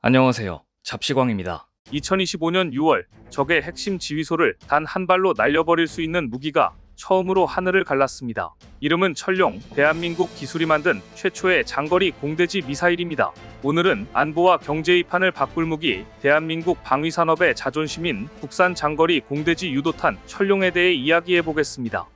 안녕하세요. 잡시광입니다. 2025년 6월 적의 핵심 지휘소를 단 한 발로 날려버릴 수 있는 무기가 처음으로 하늘을 갈랐습니다. 이름은 철룡, 대한민국 기술이 만든 최초의 장거리 공대지 미사일입니다. 오늘은 안보와 경제의 판을 바꿀 무기, 대한민국 방위산업의 자존심인 국산 장거리 공대지 유도탄 철룡에 대해 이야기해보겠습니다.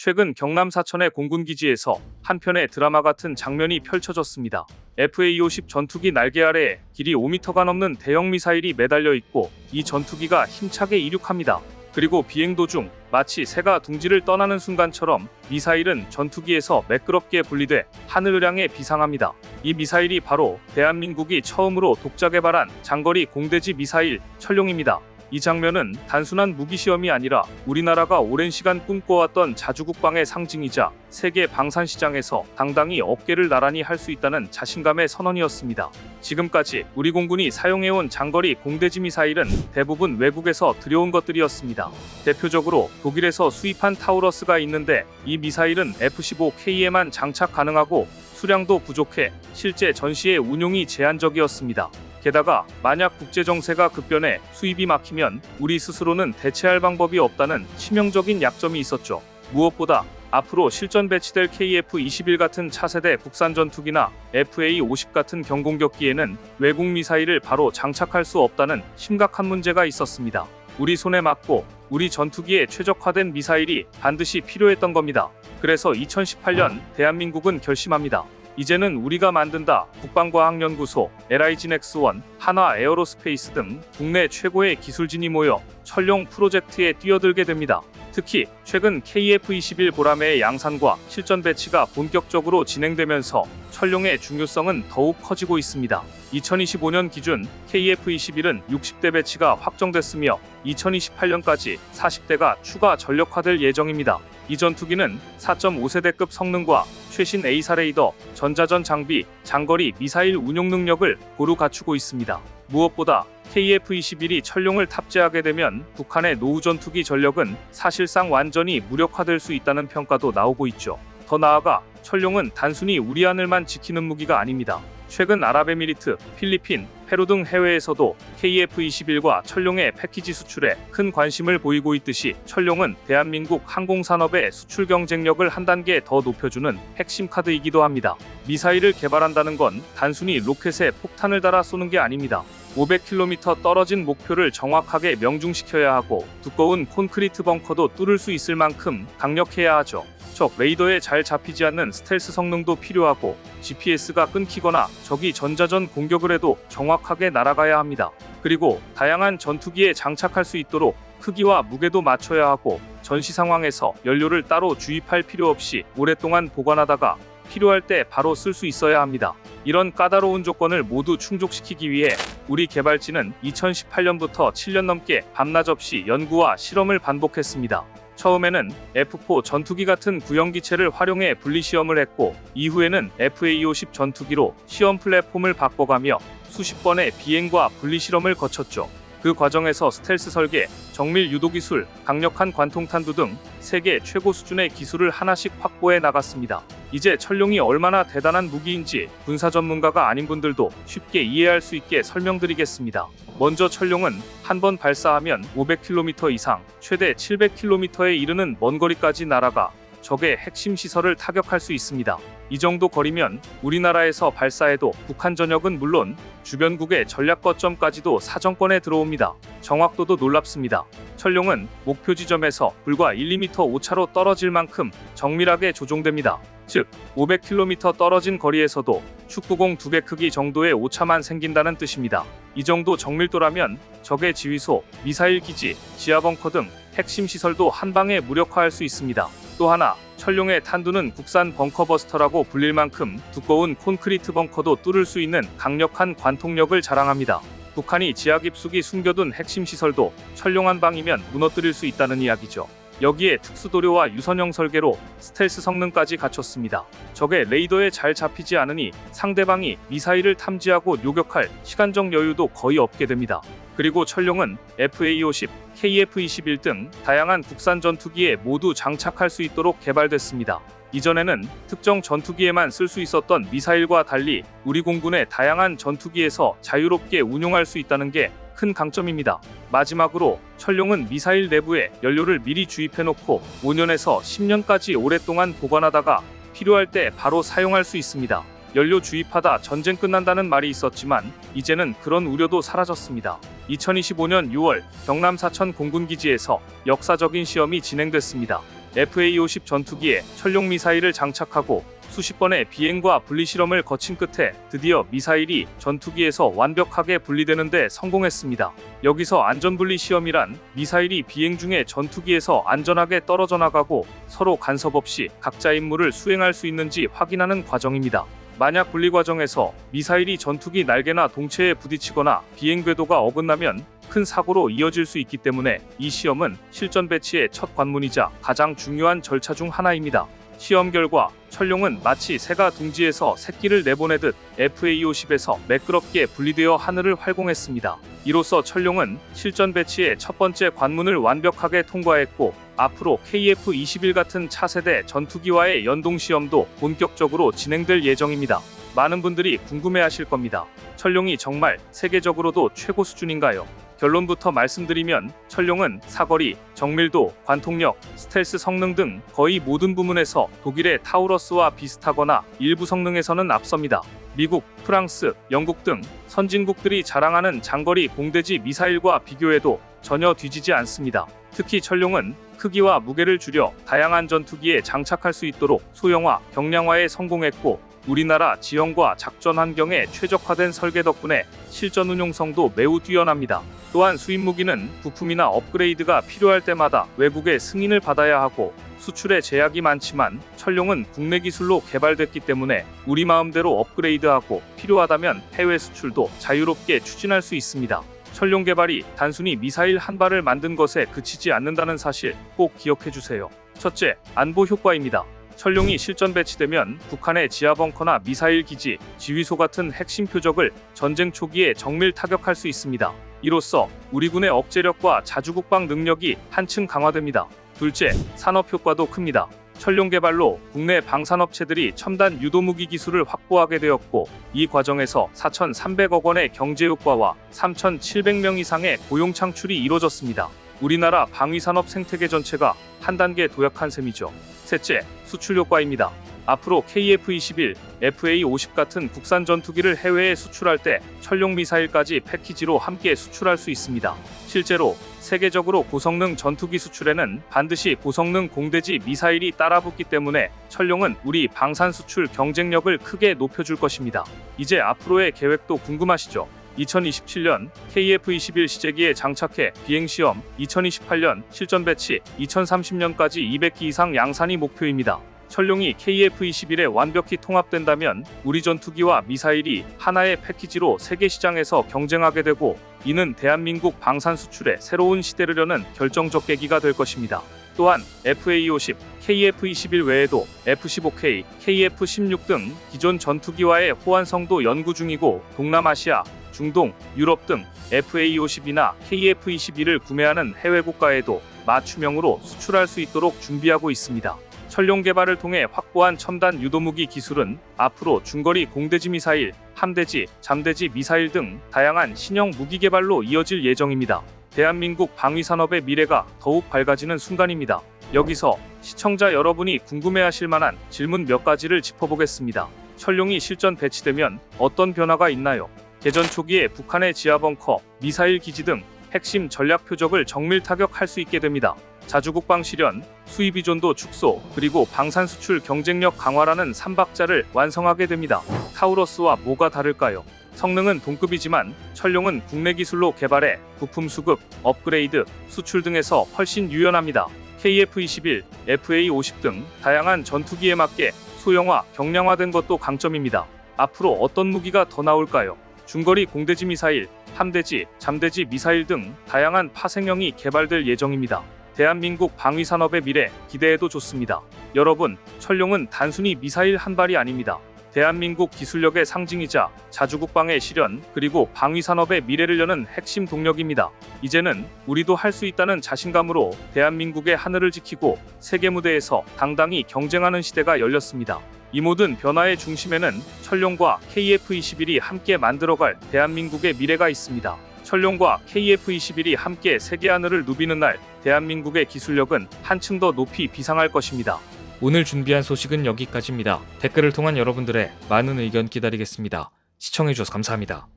최근 경남 사천의 공군기지에서 한편의 드라마 같은 장면이 펼쳐졌습니다. FA-50 전투기 날개 아래에 길이 5m가 넘는 대형 미사일이 매달려 있고 이 전투기가 힘차게 이륙합니다. 그리고 비행 도중 마치 새가 둥지를 떠나는 순간처럼 미사일은 전투기에서 매끄럽게 분리돼 하늘을 향해 비상합니다. 이 미사일이 바로 대한민국이 처음으로 독자 개발한 장거리 공대지 미사일 철룡입니다. 이 장면은 단순한 무기시험이 아니라 우리나라가 오랜 시간 꿈꿔왔던 자주국방의 상징이자 세계 방산시장에서 당당히 어깨를 나란히 할 수 있다는 자신감의 선언이었습니다. 지금까지 우리 공군이 사용해온 장거리 공대지 미사일은 대부분 외국에서 들여온 것들이었습니다. 대표적으로 독일에서 수입한 타우러스가 있는데 이 미사일은 F-15K에만 장착 가능하고 수량도 부족해 실제 전시의 운용이 제한적이었습니다. 게다가 만약 국제정세가 급변해 수입이 막히면 우리 스스로는 대체할 방법이 없다는 치명적인 약점이 있었죠. 무엇보다 앞으로 실전 배치될 KF-21 같은 차세대 국산 전투기나 FA-50 같은 경공격기에는 외국 미사일을 바로 장착할 수 없다는 심각한 문제가 있었습니다. 우리 손에 맞고 우리 전투기에 최적화된 미사일이 반드시 필요했던 겁니다. 그래서 2018년 대한민국은 결심합니다. 이제는 우리가 만든다. 국방과학연구소, LIG넥스1, 한화 에어로스페이스 등 국내 최고의 기술진이 모여 철룡 프로젝트에 뛰어들게 됩니다. 특히 최근 KF-21 보라매의 양산과 실전 배치가 본격적으로 진행되면서 철룡의 중요성은 더욱 커지고 있습니다. 2025년 기준 KF-21은 60대 배치가 확정됐으며 2028년까지 40대가 추가 전력화될 예정입니다. 이 전투기는 4.5세대급 성능과 최신 A사 레이더, 전자전 장비, 장거리 미사일 운용 능력을 고루 갖추고 있습니다. 무엇보다 KF-21이 철룡을 탑재하게 되면 북한의 노후 전투기 전력은 사실상 완전히 무력화될 수 있다는 평가도 나오고 있죠. 더 나아가 철룡은 단순히 우리 하늘만 지키는 무기가 아닙니다. 최근 아랍에미리트, 필리핀, 페루 등 해외에서도 KF-21과 철룡의 패키지 수출에 큰 관심을 보이고 있듯이 철룡은 대한민국 항공산업의 수출 경쟁력을 한 단계 더 높여주는 핵심 카드이기도 합니다. 미사일을 개발한다는 건 단순히 로켓에 폭탄을 달아 쏘는 게 아닙니다. 500km 떨어진 목표를 정확하게 명중시켜야 하고 두꺼운 콘크리트 벙커도 뚫을 수 있을 만큼 강력해야 하죠. 적 레이더에 잘 잡히지 않는 스텔스 성능도 필요하고 GPS가 끊기거나 적이 전자전 공격을 해도 정확하게 날아가야 합니다. 그리고 다양한 전투기에 장착할 수 있도록 크기와 무게도 맞춰야 하고 전시 상황에서 연료를 따로 주입할 필요 없이 오랫동안 보관하다가 필요할 때 바로 쓸 수 있어야 합니다. 이런 까다로운 조건을 모두 충족시키기 위해 우리 개발진은 2018년부터 7년 넘게 밤낮 없이 연구와 실험을 반복했습니다. 처음에는 F4 전투기 같은 구형기체를 활용해 분리시험을 했고 이후에는 FA-50 전투기로 시험 플랫폼을 바꿔가며 수십 번의 비행과 분리실험을 거쳤죠. 그 과정에서 스텔스 설계, 정밀 유도 기술, 강력한 관통탄두 등 세계 최고 수준의 기술을 하나씩 확보해 나갔습니다. 이제 철룡이 얼마나 대단한 무기인지 군사 전문가가 아닌 분들도 쉽게 이해할 수 있게 설명드리겠습니다. 먼저 철룡은 한 번 발사하면 500km 이상, 최대 700km에 이르는 먼 거리까지 날아가 적의 핵심 시설을 타격할 수 있습니다. 이 정도 거리면 우리나라에서 발사해도 북한 전역은 물론 주변국의 전략 거점까지도 사정권에 들어옵니다. 정확도도 놀랍습니다. 철룡은 목표 지점에서 불과 1~2m 오차로 떨어질 만큼 정밀하게 조종됩니다. 즉 500km 떨어진 거리에서도 축구공 2배 크기 정도의 오차만 생긴다는 뜻입니다. 이 정도 정밀도라면 적의 지휘소, 미사일 기지, 지하 벙커 등 핵심 시설도 한 방에 무력화할 수 있습니다. 또 하나, 철룡의 탄두는 국산 벙커버스터라고 불릴 만큼 두꺼운 콘크리트 벙커도 뚫을 수 있는 강력한 관통력을 자랑합니다. 북한이 지하 깊숙이 숨겨둔 핵심 시설도 철룡 한 방이면 무너뜨릴 수 있다는 이야기죠. 여기에 특수도료와 유선형 설계로 스텔스 성능까지 갖췄습니다. 적의 레이더에 잘 잡히지 않으니 상대방이 미사일을 탐지하고 요격할 시간적 여유도 거의 없게 됩니다. 그리고 천룡은 FA-50, KF-21 등 다양한 국산 전투기에 모두 장착할 수 있도록 개발됐습니다. 이전에는 특정 전투기에만 쓸 수 있었던 미사일과 달리 우리 공군의 다양한 전투기에서 자유롭게 운용할 수 있다는 게 큰 강점입니다. 마지막으로 천룡은 미사일 내부에 연료를 미리 주입해놓고 5년에서 10년까지 오랫동안 보관하다가 필요할 때 바로 사용할 수 있습니다. 연료 주입하다 전쟁 끝난다는 말이 있었지만 이제는 그런 우려도 사라졌습니다. 2025년 6월 경남 사천 공군기지에서 역사적인 시험이 진행됐습니다. FA-50 전투기에 천룡 미사일을 장착하고 수십 번의 비행과 분리실험을 거친 끝에 드디어 미사일이 전투기에서 완벽하게 분리되는 데 성공했습니다. 여기서 안전분리 시험이란 미사일이 비행 중에 전투기에서 안전하게 떨어져 나가고 서로 간섭 없이 각자 임무를 수행할 수 있는지 확인하는 과정입니다. 만약 분리 과정에서 미사일이 전투기 날개나 동체에 부딪히거나 비행 궤도가 어긋나면 큰 사고로 이어질 수 있기 때문에 이 시험은 실전 배치의 첫 관문이자 가장 중요한 절차 중 하나입니다. 시험 결과 천룡은 마치 새가 둥지에서 새끼를 내보내듯 FA-50에서 매끄럽게 분리되어 하늘을 활공했습니다. 이로써 천룡은 실전 배치의 첫 번째 관문을 완벽하게 통과했고 앞으로 KF-21 같은 차세대 전투기와의 연동 시험도 본격적으로 진행될 예정입니다. 많은 분들이 궁금해하실 겁니다. 천룡이 정말 세계적으로도 최고 수준인가요? 결론부터 말씀드리면 천룡은 사거리, 정밀도, 관통력, 스텔스 성능 등 거의 모든 부문에서 독일의 타우러스와 비슷하거나 일부 성능에서는 앞섭니다. 미국, 프랑스, 영국 등 선진국들이 자랑하는 장거리 공대지 미사일과 비교해도 전혀 뒤지지 않습니다. 특히 천룡은 크기와 무게를 줄여 다양한 전투기에 장착할 수 있도록 소형화, 경량화에 성공했고 우리나라 지형과 작전 환경에 최적화된 설계 덕분에 실전 운용성도 매우 뛰어납니다. 또한 수입 무기는 부품이나 업그레이드가 필요할 때마다 외국의 승인을 받아야 하고 수출에 제약이 많지만 천룡은 국내 기술로 개발됐기 때문에 우리 마음대로 업그레이드하고 필요하다면 해외 수출도 자유롭게 추진할 수 있습니다. 천룡 개발이 단순히 미사일 한 발을 만든 것에 그치지 않는다는 사실 꼭 기억해 주세요. 첫째, 안보 효과입니다. 천룡이 실전 배치되면 북한의 지하벙커나 미사일 기지, 지휘소 같은 핵심 표적을 전쟁 초기에 정밀 타격할 수 있습니다. 이로써 우리 군의 억제력과 자주국방 능력이 한층 강화됩니다. 둘째, 산업 효과도 큽니다. 천룡 개발로 국내 방산업체들이 첨단 유도무기 기술을 확보하게 되었고 이 과정에서 4,300억 원의 경제 효과와 3,700명 이상의 고용 창출이 이루어졌습니다. 우리나라 방위산업 생태계 전체가 한 단계 도약한 셈이죠. 셋째, 수출 효과입니다. 앞으로 KF-21, FA-50 같은 국산 전투기를 해외에 수출할 때 천룡 미사일까지 패키지로 함께 수출할 수 있습니다. 실제로 세계적으로 고성능 전투기 수출에는 반드시 고성능 공대지 미사일이 따라붙기 때문에 천룡은 우리 방산 수출 경쟁력을 크게 높여줄 것입니다. 이제 앞으로의 계획도 궁금하시죠? 2027년 KF-21 시제기에 장착해 비행시험, 2028년 실전 배치, 2030년까지 200기 이상 양산이 목표입니다. 천룡이 KF-21에 완벽히 통합된다면 우리 전투기와 미사일이 하나의 패키지로 세계 시장에서 경쟁하게 되고 이는 대한민국 방산 수출의 새로운 시대를 여는 결정적 계기가 될 것입니다. 또한 FA-50, KF-21 외에도 F-15K, KF-16 등 기존 전투기와의 호환성도 연구 중이고 동남아시아, 중동, 유럽 등 FA-50이나 KF-21을 구매하는 해외 국가에도 맞춤형으로 수출할 수 있도록 준비하고 있습니다. 천룡 개발을 통해 확보한 첨단 유도무기 기술은 앞으로 중거리 공대지 미사일, 함대지, 잠대지 미사일 등 다양한 신형 무기 개발로 이어질 예정입니다. 대한민국 방위산업의 미래가 더욱 밝아지는 순간입니다. 여기서 시청자 여러분이 궁금해하실 만한 질문 몇 가지를 짚어보겠습니다. 천룡이 실전 배치되면 어떤 변화가 있나요? 개전 초기에 북한의 지하벙커, 미사일 기지 등 핵심 전략 표적을 정밀 타격할 수 있게 됩니다. 자주국방 실현, 수입 의존도 축소, 그리고 방산 수출 경쟁력 강화라는 3박자를 완성하게 됩니다. 타우러스와 뭐가 다를까요? 성능은 동급이지만 천룡은 국내 기술로 개발해 부품 수급, 업그레이드, 수출 등에서 훨씬 유연합니다. KF-21, FA-50 등 다양한 전투기에 맞게 소형화, 경량화된 것도 강점입니다. 앞으로 어떤 무기가 더 나올까요? 중거리 공대지 미사일, 함대지, 잠대지 미사일 등 다양한 파생형이 개발될 예정입니다. 대한민국 방위산업의 미래 기대해도 좋습니다. 여러분, 철룡은 단순히 미사일 한 발이 아닙니다. 대한민국 기술력의 상징이자 자주국방의 실현, 그리고 방위산업의 미래를 여는 핵심 동력입니다. 이제는 우리도 할 수 있다는 자신감으로 대한민국의 하늘을 지키고 세계 무대에서 당당히 경쟁하는 시대가 열렸습니다. 이 모든 변화의 중심에는 철룡과 KF-21이 함께 만들어갈 대한민국의 미래가 있습니다. 철룡과 KF-21이 함께 세계 하늘을 누비는 날, 대한민국의 기술력은 한층 더 높이 비상할 것입니다. 오늘 준비한 소식은 여기까지입니다. 댓글을 통한 여러분들의 많은 의견 기다리겠습니다. 시청해주셔서 감사합니다.